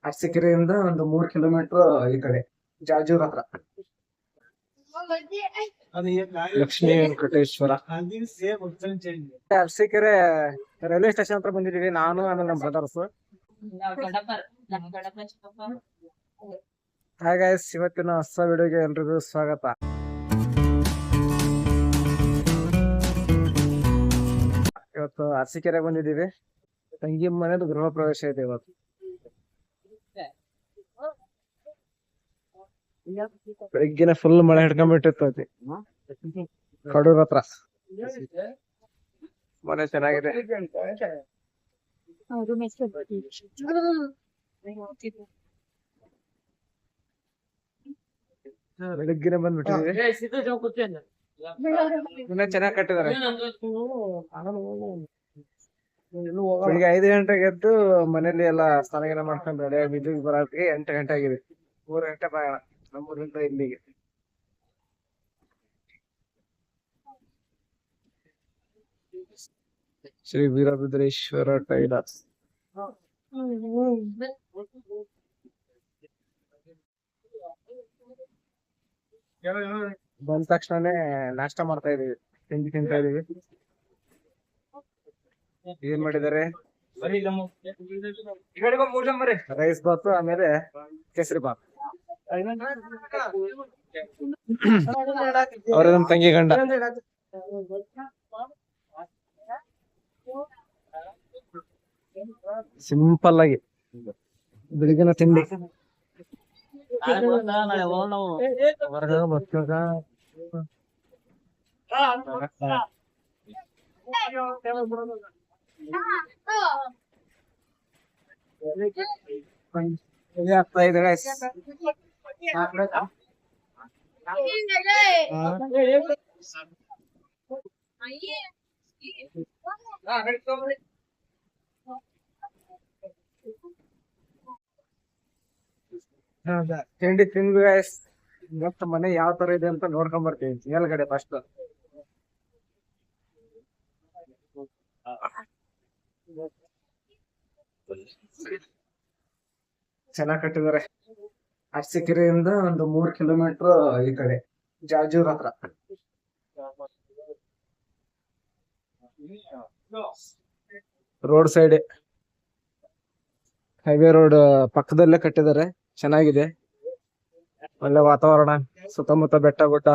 ಅರಸೀಕೆರೆಯಿಂದ ಒಂದು 3 ಕಿಲೋಮೀಟರ್ ಈ ಕಡೆ ಜಾಜೂರ್ ಹತ್ರ ಲಕ್ಷ್ಮೀ ವೆಂಕಟೇಶ್ವರ. ಅರಸೀಕೆರೆ ರೈಲ್ವೆ ಸ್ಟೇಷನ್ ಹತ್ರ ಬಂದಿದೀವಿ, ನಾನು ಆಮೇಲೆ ನಮ್ಮ ಬ್ರದರ್ಸ್. ಹಾಯ್ ಗೈಸ್, ಇವತ್ತಿನ ಹೊಸ ವಿಡಿಯೋಗೆ ಎಲ್ರಿಗೂ ಸ್ವಾಗತ. ಇವತ್ತು ಅರಸೀಕೆರೆ ಬಂದಿದೀವಿ, ತಂಗಿ ಮನೆದು ಗೃಹ ಪ್ರವೇಶ ಇದೆ ಇವತ್ತು. ಬೆಳಗ್ಗಿನ ಫುಲ್ ಮಳೆ ಹಿಡ್ಕೊಂಡ್ಬಿಟ್ಟಿರ್ತೈತಿ ಕಡೂರ್ ಹತ್ರ. ಮನೆ ಚೆನ್ನಾಗಿದೆ. ಬೆಳಗ್ಗಿನ ಬಂದ್ಬಿಟ್ಟಿದೀವಿ. ಮನೆ ಚೆನ್ನಾಗಿ ಕಟ್ಟಿದಾರೆ. ಬೆಳಿಗ್ಗೆ 5 ಗಂಟೆಗೆ ಎದ್ದು ಮನೇಲಿ ಎಲ್ಲಾ ಸ್ನಾನ ಮಾಡ್ಕೊಂಡು ರೆಡಿ ಬಿದ್ದಿಗೆ ಬರೋಕೆ 8 ಗಂಟೆ ಆಗಿದೆ. 3 ಗಂಟೆ ಪ್ರಯಾಣ ನಮ್ಮೂರಿಂದ ಇಲ್ಲಿಗೆ. ಶ್ರೀ ವೀರಭದ್ರೇಶ್ವರ ಟೈಲರ್ಸ್. ಬಂದ ತಕ್ಷಣನೇ ನಾಷ್ಟ ಮಾಡ್ತಾ ಇದೀವಿ, ತಿಂಡಿ ತಿಂತಾ ಇದೀವಿ. ಏನ್ ಮಾಡಿದಾರೆ? ರೈಸ್ ಬಾತ್, ಆಮೇಲೆ ಕೇಸರಿ ಬಾತ್. ಅವ್ರ ನಮ್ ತಂಗಿ ಗಂಡ. ಸಿಂಪಲ್ ಆಗಿ ಬೆಳಿಗ್ಗಿನ ತಿಂಡಿ. ಆಗ್ತಾ ಇದೆ guys. ತಿಂಡಿ ತಿಂದ್ವಿ guys. ಇವತ್ತು ಮನೆ ಯಾವ ತರ ಇದೆ ಅಂತ ನೋಡ್ಕೊಂಡ್ ಬರ್ತೀವಿ ಮೇಲ್ಗಡೆ ಫಸ್ಟ್. ಚೆನ್ನಾಗ್ ಕಟ್ಟಿದ್ದಾರೆ. ಅರಸೀಕೆರೆಯಿಂದ ಒಂದು 3 ಕಿಲೋಮೀಟರ್ ಈ ಕಡೆ ಜಾಜೂರ್ ಹತ್ರ. ರೋಡ್ ಸೈಡ್, ಹೈವೇ ರೋಡ್ ಪಕ್ಕದಲ್ಲೇ ಕಟ್ಟಿದ್ದಾರೆ. ಚೆನ್ನಾಗಿದೆ, ಒಳ್ಳೆ ವಾತಾವರಣ, ಸುತ್ತಮುತ್ತ ಬೆಟ್ಟ ಗುಡ್ಡ.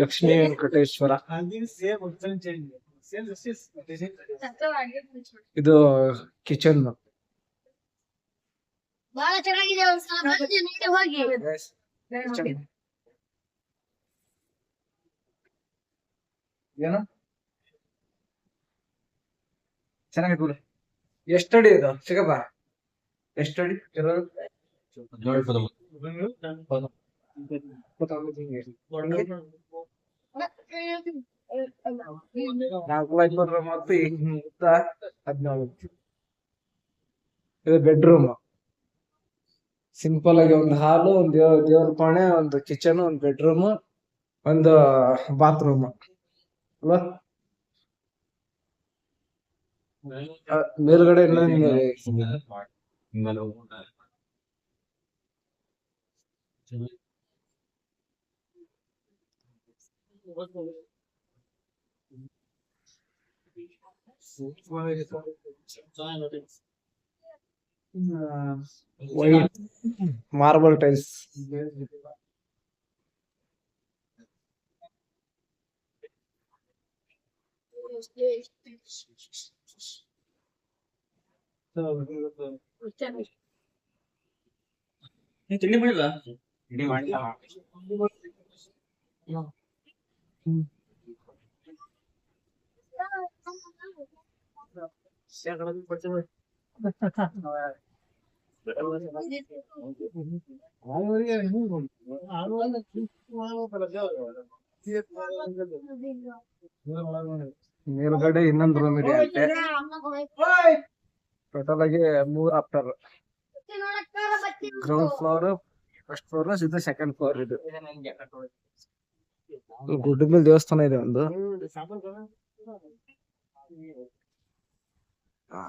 ಲಕ್ಷ್ಮೀ ವೆಂಕಟೇಶ್ವರ. ಇದು ಕಿಚನ್. ಬಹಳ ಚೆನ್ನಾಗಿದೆ. ಹೋಗಿ ಏನು ಚೆನ್ನಾಗಿ. ಎಷ್ಟಡಿ ಇದು ಸಿಗಪ್ಪ? ಎಷ್ಟಡಿ? ಮತ್ತು 14. ಇದು ಬೆಡ್ರೂಮ್. ಸಿಂಪಲ್ ಆಗಿ ಒಂದು ಹಾಲು, ಒಂದು ದೇವ್ರ ಕೋಣೆ, ಒಂದು ಕಿಚನ್, ಒಂದು ಬೆಡ್ರೂಮ್, ಒಂದು ಬಾತ್ರೂಮ್ ಅಲ್ವಾ? ಮೇಲ್ಗಡೆ ವೈಟ್ ಮಾರ್ಬಲ್ ಟೈಲ್ಸ್. ತಿಂಡಿ ಮಾಡಿಲ್ಲ? ತಿಂಡಿ ಮಾಡಿಲ್ಲ. ಮೇಲ್ಗಡೆ ಇನ್ನೊಂದು ರೂಮ್ ಇದೆ ಅಂತೆ. ಟೋಟಲ್ ಆಗಿ 3 ಆಫ್ಟರ್. ಬತ್ತಿ ನೋಡಕ್ಕಾರ ಬತ್ತಿ ಗ್ರೌಂಡ್ ಫ್ಲೋರ್, ಫಸ್ಟ್ ಫ್ಲೋರ್ ಇದು ಸೆಕೆಂಡ್ ಫ್ಲೋರ್. ಇದು ಗುಡ್ಡದ ಮೇಲೆ ದೇವಸ್ಥಾನ ಇದೆ ಒಂದು.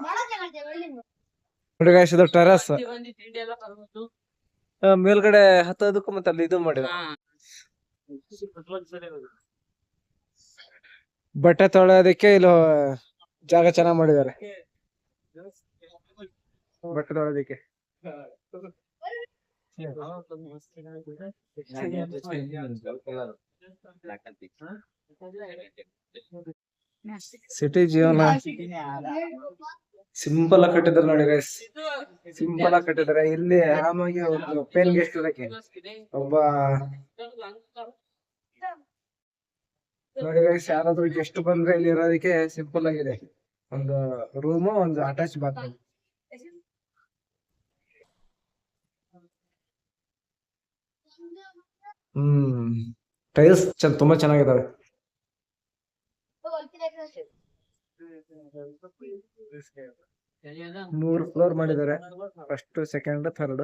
ಬಹಳ ಚೆನ್ನಾಗಿದೆ ಒಳ್ಳೆ ನೋಡಿ guys, ಇದು ಟೆರಸ್. ಮೇಲ್ಗಡೆ ಹತ್ತೋದಕ್ಕೂ ಮತ್ತೆ ಅಲ್ಲಿ ಇದು ಮಾಡಿದ ಬಟ್ಟೆ ತೊಳೆಯೋದಕ್ಕೆ ಇಲ್ಲಿ ಜಾಗ ಚೆನ್ನಾಗ್ ಮಾಡಿದ್ದಾರೆ. ಬಟ್ಟೆ ತೊಳೆಯೋದಕ್ಕೆ ಸಿಟಿ ಜೀವನ ಸಿಂಪಲ್ ಆಗಿ ಕಟ್ಟಿದ್ದಾರೆ ನೋಡಿ ಗೈಸ್. ಸಿಂಪಲ್ ಆಗಿ ಕಟ್ಟಿದ್ದಾರೆ. ಇಲ್ಲಿ ಆರಾಮಾಗಿ ಒಂದು ಪೇನ್ ಗೆಸ್ಟ್ ಇರಕ್ಕೆ ಒಬ್ಬ ನೋಡಿ ಗೈಸ್, ಯಾರಾದ್ರೂ ಗೆಸ್ಟ್ ಬಂದ್ರೆ ಇಲ್ಲಿ ಇರೋದಕ್ಕೆ ಸಿಂಪಲ್ ಆಗಿದೆ. ಒಂದು ರೂಮು, ಒಂದು ಅಟ್ಯಾಚ್ ಬಾತ್ರೂಮ್. ಟೈಲ್ಸ್ ತುಂಬಾ ಚೆನ್ನಾಗಿದಾವೆ. 3 ಫ್ಲೋರ್ ಮಾಡಿದ್ದಾರೆ, ಫಸ್ಟ್, ಸೆಕೆಂಡ್, ಥರ್ಡ್.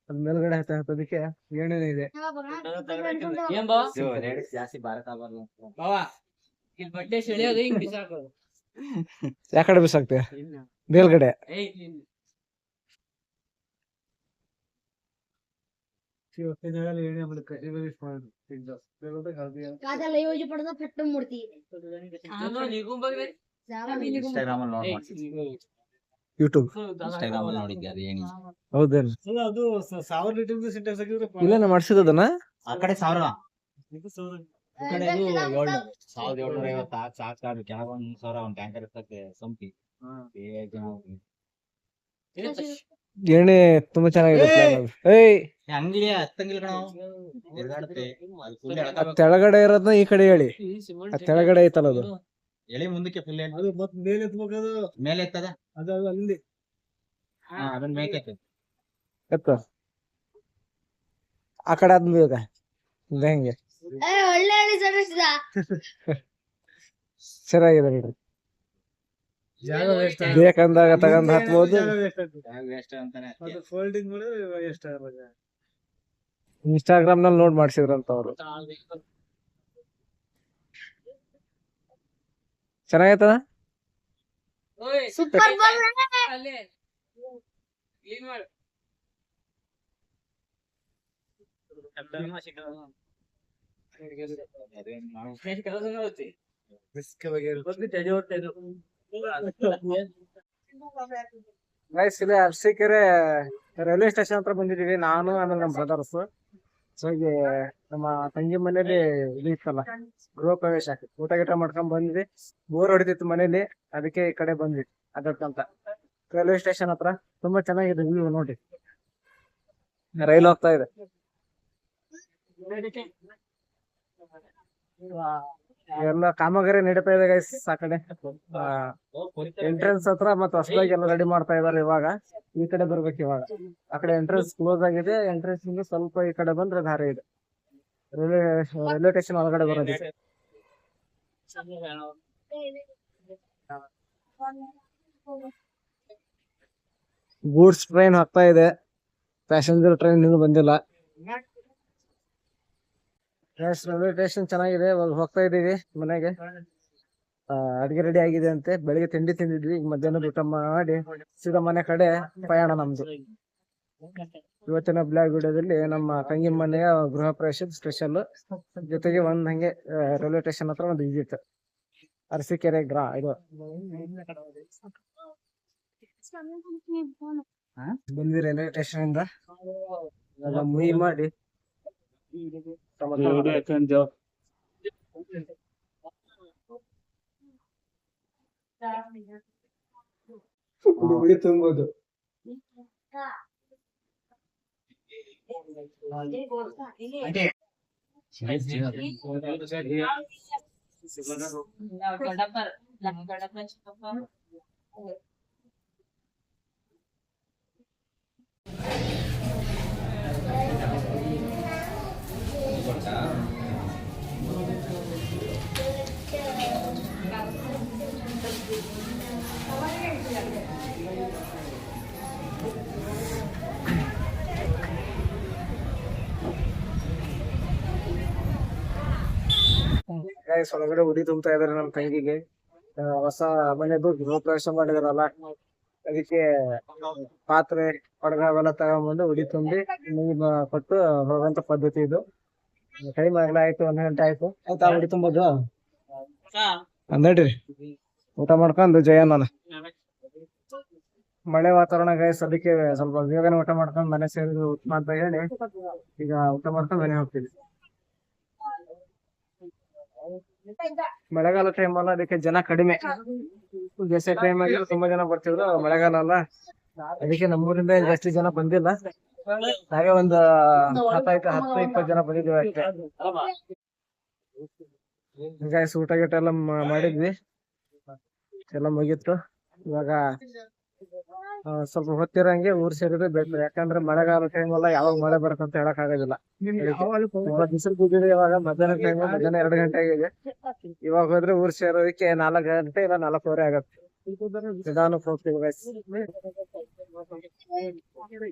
ಅದ್ ಮೇಲ್ಗಡೆ ಹತ್ತೋದಕ್ಕೆ ಏನೇನು ಇದೆ. ಯಾಕಡೆ ಬಿಸಾಕ್ತೀಯ ಮೇಲ್ಗಡೆ? ಕಾದಲ್ಲ ಯೂಸ್ ಪಡೆದ ಪಟ್ಟು ಮೂರ್ತಿ ಯೂಟ್ಯೂಬ್ ಹೌದೇನು? ಅದು 1000 ಲೀಟರ್ ಸಿಂಟೆಕ್ಸ್ ಆಗಿದ್ರೆ ಇಲ್ಲ ಮಾಡಿಸಿದನ ಆ ಕಡೆ 1000, ಈ ಕಡೆ ಅದು 1750 ಸಾಕು. ಕೆಳಗೊಂದು 1000 ಒಂದು ಟ್ಯಾಂಕರ್ ಇರ್ತಕ್ಕೆ ಸಂಪಿ. ಎಣ್ಣೆ ತುಂಬಾ ಚೆನ್ನಾಗಿದೆ. ಏಯ್, ಅಂಗಡಿ ಹತ್ತಂಗಿಲ್ಲ ಕಣ, ತಿರ್ಗಾಡುತ್ತೆ. ಅದ್ ತೆಳಗಡೆ ಇರೋದ್ನ ಈ ಕಡೆ ಹೇಳಿ. ಅದ್ ತೆಳಗಡೆ ಐತಲ್ಲ ಅದು ಎಳಿ ಮುಂದಕ್ಕೆ ಫುಲ್ ಅದು ಮತ್ತೆ ಮೇಲೆ ಎತ್ಬೇಕದು, ಮೇಲೆ ಎತ್ತದ ಅದು ಅಲ್ಲಿ ಅದನ್ನ ಮೇಕೆ ಎತ್ತ ಆ ಕಡೆ ಆದ್ಮೇಲೆ ಹೆಂಗೆ ಒಳ್ಳೆ ಹೇಳಿ ಸಮಿಸಿದ ಚೆನ್ನಾಗಿದೆ ಬಿಡ್ರಿ. ಜಾಗ ವೇಸ್ಟ್ ಬೇಕಂದಾಗ ತಗೊಂಡ್ ಹತ್ಬೋದು. ವೇಸ್ಟ್ ಅಂತಾನೆ. ಅದು ಫೋಲ್ಡಿಂಗ್ ಮಾಡಿದ್ರೆ ವೇಸ್ಟ್ ಆಗೋದು. ಇನ್ಸ್ಟಾಗ್ರಾಮ್ ನಲ್ಲಿ ನೋಡ್ ಮಾಡ್ಸಿದ್ರಂತ ಅವ್ರು. ಚೆನ್ನಾಗೈತದ. ಸೂಪರ್ ಬಾಲ್ ಗೈಸ್, ಇಲ್ಲಿ ಅರಸೀಕೆರೆ ರೈಲ್ವೆ ಸ್ಟೇಷನ್ ಹತ್ರ ಬಂದಿದೀವಿ. ನಾನು ಆಮೇಲೆ ನಮ್ಮ ಬ್ರದರ್ಸ್. ಸೊ ಹೀಗೆ ನಮ್ಮ ತಂಗಿ ಮನೇಲಿ ಇದು ಇತ್ತಲ್ಲ, ಗೃಹ ಪ್ರವೇಶ, ಊಟ ಗೀಟ ಮಾಡ್ಕೊಂಡ್ ಬಂದ್ವಿ. ಬೋರ್ ಹೊಡಿತಿತ್ತು ಮನೇಲಿ, ಅದಕ್ಕೆ ಈ ಕಡೆ ಬಂದ್ವಿ ಅದಕ್ಕಂತ. ರೈಲ್ವೆ ಸ್ಟೇಷನ್ ಹತ್ರ ತುಂಬಾ ಚೆನ್ನಾಗಿದೆ ವ್ಯೂ ನೋಡಿ. ರೈಲ್ ಹೋಗ್ತಾ ಇದೆ. ಎಲ್ಲ ಕಾಮಗಾರಿ ನಡೀತಾ ಇದೆ ಗೈಸ್. ಆ ಕಡೆ ಎಂಟ್ರೆನ್ಸ್ ಹತ್ರ ಮತ್ತೆ ಹೊಸದಾಗಿ ಎಲ್ಲ ರೆಡಿ ಮಾಡ್ತಾ ಇದಾರೆ ಇವಾಗ. ಈ ಕಡೆ ಬರ್ಬೇಕು ಇವಾಗ. ಆ ಕಡೆ ಎಂಟ್ರೆನ್ಸ್ ಕ್ಲೋಸ್ ಆಗಿದೆ. ಎಂಟ್ರೆನ್ಸ್ ಇಂದ ಸ್ವಲ್ಪ ಈ ಕಡೆ ಬಂದ್ರೆ ದಾರಿ ಇದೆ. ರೈಲ್ವೆ ಸ್ಟೇಷನ್ ಒಳಗಡೆ ಬರೋದಿದೆ. ಗೂಡ್ಸ್ ಟ್ರೈನ್ ಹೋಗ್ತಾ ಇದೆ, ಪ್ಯಾಸೆಂಜರ್ ಟ್ರೈನ್ ಇನ್ನೂ ಬಂದಿಲ್ಲ. ರೈಲ್ವೆ ಸ್ಟೇಷನ್ ಚೆನ್ನಾಗಿದೆ. ಇವಾಗ ಹೋಗ್ತಾ ಇದೀವಿ ಮನೆಗೆ. ಅಡಿಗೆ ರೆಡಿ ಆಗಿದೆ ಅಂತೆ. ಬೆಳಿಗ್ಗೆ ತಿಂಡಿ ತಿಂದಿದ್ವಿ, ಈಗ ಮಧ್ಯಾಹ್ನದ ಊಟ ಮಾಡಿ ಸೀದಾ ಮನೆ ಕಡೆ ಪಯಣ ನಮ್ದು. ಇವತ್ತಿನ ಬ್ಲಾಗ್ ವಿಡಿಯೋದಲ್ಲಿ ನಮ್ಮ ತಂಗಿ ಮನೆಯ ಗೃಹ ಪ್ರವೇಶದ ಸ್ಪೆಷಲ್, ಜೊತೆಗೆ ಒಂದ್ ಹಂಗೆ ರೈಲ್ವೆ ಸ್ಟೇಷನ್ ಹತ್ರ ಒಂದು ವಿಸಿಟ್. ಅರಸೀಕೆರೆ ಇದು ಬಂದ್ವಿ ರೈಲ್ವೆ ಸ್ಟೇಷನ್ ಇಂದ. ಮುಯಿ ಮಾಡಿ ಹುಡುಗಿ ತುಂಬೋದು. ಗೈಸ್ ಒಳಗಡೆ ಉಡಿ ತುಂಬ್ತಾ ಇದಾರೆ ನಮ್ ತಂಗಿಗೆ. ಹೊಸ ಮನೆದು ಗೃಹ ಪ್ರವೇಶ ಮಾಡಿದಾರಲ್ಲ, ಅದಕ್ಕೆ ಪಾತ್ರೆ ಕೊಡಗ ಅವೆಲ್ಲ ತಗೊಂಡ್ಬಂದು ಉಡಿ ತುಂಬಿ ನೀರ್ ಕೊಟ್ಟು ಹೋಗುವಂತ ಪದ್ಧತಿ ಇದು. ಟೈಮ್ ಆಗ್ಲೇ ಆಯ್ತು, 1 ಗಂಟೆ ಆಯ್ತು. ಆಯ್ತಾ ಉಡಿ ತುಂಬೋದು? ನಡ್ರಿ ಊಟ ಮಾಡ್ಕೊಂಡು ಜಯಣ್ಣ. ಮಳೆ ವಾತಾವರಣ ಗೈಸ್, ಅದಕ್ಕೆ ಸ್ವಲ್ಪ ಬೇಗನೆ ಊಟ ಮಾಡ್ಕೊಂಡು ಮನೆ ಸೇರಿದ್ರು ಉತ್ತಮ ಅಂತ ಹೇಳಿ ಈಗ ಊಟ ಮಾಡ್ಕೊಂಡು ಮನೆ ಹೋಗ್ತೀವಿ. ಮಳೆಗಾಲ ಟೈಮ್ ಅಲ್ಲ, ಅದಕ್ಕೆ ಜನ ಕಡಿಮೆ. ಬೇಸಿಗೆ ಟೈಮ್ ಆಗಿ ತುಂಬಾ ಜನ ಬರ್ತಿದ್ರು, ಮಳೆಗಾಲ ಅಲ್ಲ ಅದಕ್ಕೆ ನಮ್ಮೂರಿಂದ ಜಾಸ್ತಿ ಜನ ಬಂದಿಲ್ಲ. ನಾವೇ ಒಂದು 10-20 ಜನ ಬಂದಿದ್ದೀವಿ ಅಷ್ಟೇ. ಗೈಸ್ ಊಟ ಗೀಟ ಎಲ್ಲ ಮಾಡಿದ್ವಿ, ಎಲ್ಲ ಮುಗೀತು. ಇವಾಗ ಸ್ವಲ್ಪ ಹೊತ್ತಿರಂಗೆ ಊರ್ ಸೇರಿದ್ರೆ ಬೇಕು, ಯಾಕಂದ್ರೆ ಮಳೆಗಾಲ ಟೈಮ್ ಅಲ್ಲ, ಯಾವಾಗ ಮಳೆ ಬರುತ್ತಂತ ಹೇಳಕ್ ಆಗೋದಿಲ್ಲ. ಬಿಸಿಲು ಬಿದ್ದಿದೆ. ಇವಾಗ ಮಧ್ಯಾಹ್ನ ಟೈಮ್, ಮಧ್ಯಾಹ್ನ 2 ಗಂಟೆ ಆಗಿದೆ. ಇವಾಗ ಹೋದ್ರೆ ಊರ್ ಸೇರೋದಕ್ಕೆ 4 ಗಂಟೆ ಇಲ್ಲ 4:15 ಆಗತ್ತೆ. ನಿಧಾನಕ್ಕೆ ಹೋಗ್ತೀವಿ ಗೈಸ್. ಆಮೇಲೆ